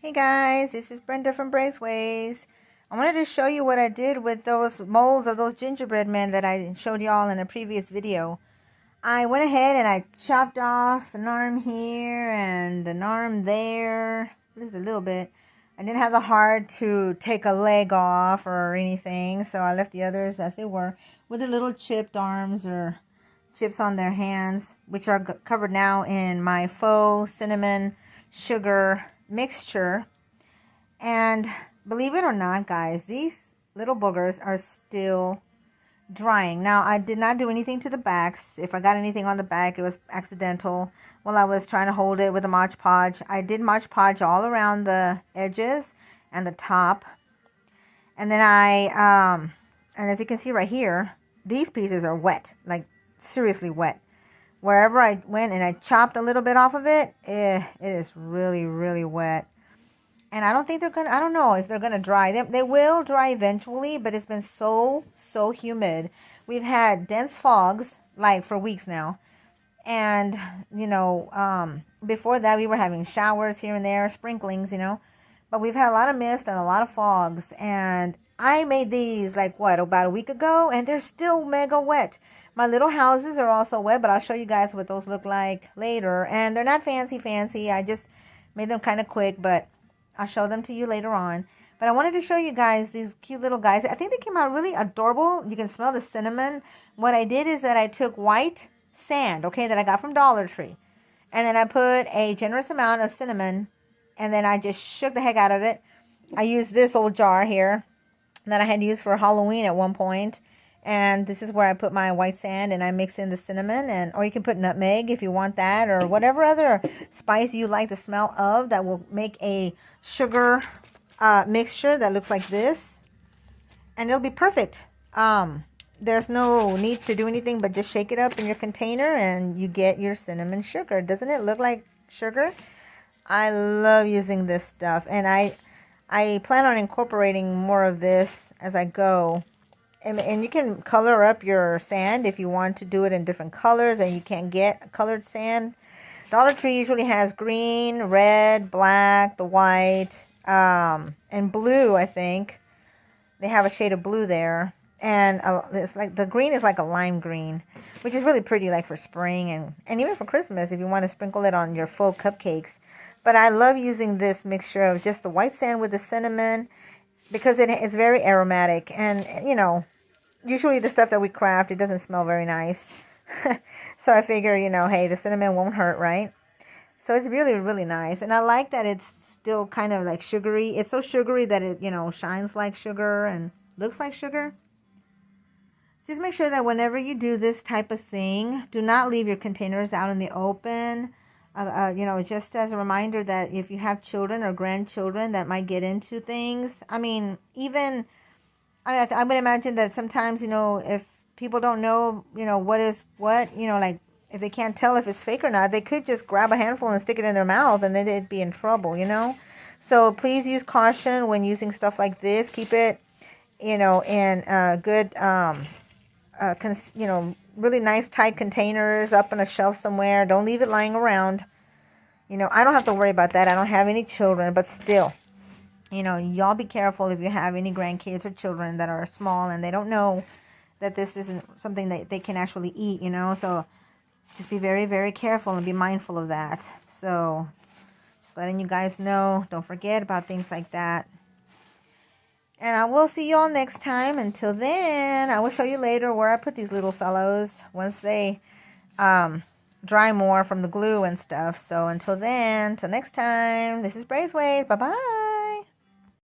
Hey guys, this is Brenda from Brey's Ways. I wanted to show you what I did with those molds of those gingerbread men that I showed y'all in a previous video. I went ahead and I chopped off an arm here and an arm there, just a little bit. I didn't have the heart to take a leg off or anything, so I left the others as they were with their little chipped arms or chips on their hands, which are covered now in my faux cinnamon sugar mixture. And believe it or not, guys, these little boogers are still drying. Now, I did not do anything to the backs. If I got anything on the back, it was accidental while I was trying to hold it with a Mod Podge. I did Mod Podge all around the edges and the top. And then and as you can see right here, these pieces are wet, like seriously wet. Wherever I went and I chopped a little bit off of it, it is really, really wet. And I don't think they're gonna, I don't know if they're gonna dry. They will dry eventually, but it's been so humid. We've had dense fogs, like for weeks now. And, before that we were having showers here and there, sprinklings, But we've had a lot of mist and a lot of fogs. And I made these, about a week ago, and they're still mega wet. My little houses are also wet, but I'll show you guys what those look like later. And they're not fancy. I just made them kind of quick, but I'll show them to you later on. But I wanted to show you guys these cute little guys. I think they came out really adorable. You can smell the cinnamon. What I did is that I took white sand, okay, that I got from Dollar Tree. And then I put a generous amount of cinnamon. And then I just shook the heck out of it. I used this old jar here that I had used for Halloween at one point. And this is where I put my white sand, and I mix in the cinnamon, or you can put nutmeg if you want that, or whatever other spice you like the smell of that will make a sugar mixture that looks like this, and it'll be perfect. There's no need to do anything but just shake it up in your container and you get your cinnamon sugar. Doesn't it look like sugar? I love using this stuff, and I plan on incorporating more of this as I go. And you can color up your sand if you want to do it in different colors and you can't get colored sand. Dollar Tree usually has green, red, black, the white, and blue, I think. They have a shade of blue there. And it's like the green is like a lime green, which is really pretty, like for spring and even for Christmas if you want to sprinkle it on your faux cupcakes. But I love using this mixture of just the white sand with the cinnamon, because it's very aromatic. And, usually the stuff that we craft, it doesn't smell very nice. So I figure, hey, the cinnamon won't hurt, right? So it's really, really nice. And I like that it's still kind of like sugary. It's so sugary that it, shines like sugar and looks like sugar. Just make sure that whenever you do this type of thing, do not leave your containers out in the open. Just as a reminder that if you have children or grandchildren that might get into things, I would imagine that sometimes, if people don't know, what is what, like if they can't tell if it's fake or not, they could just grab a handful and stick it in their mouth and then they'd be in trouble, So please use caution when using stuff like this. Keep it, in good, really nice tight containers up on a shelf somewhere. Don't leave it lying around. I don't have to worry about that. I don't have any children, but still, y'all be careful if you have any grandkids or children that are small and they don't know that this isn't something that they can actually eat, So just be very, very careful and be mindful of that. So just letting you guys know, don't forget about things like that. And I will see y'all next time. Until then, I will show you later where I put these little fellows once they dry more from the glue and stuff. So until then, till next time, this is Brey's Ways. Bye-bye.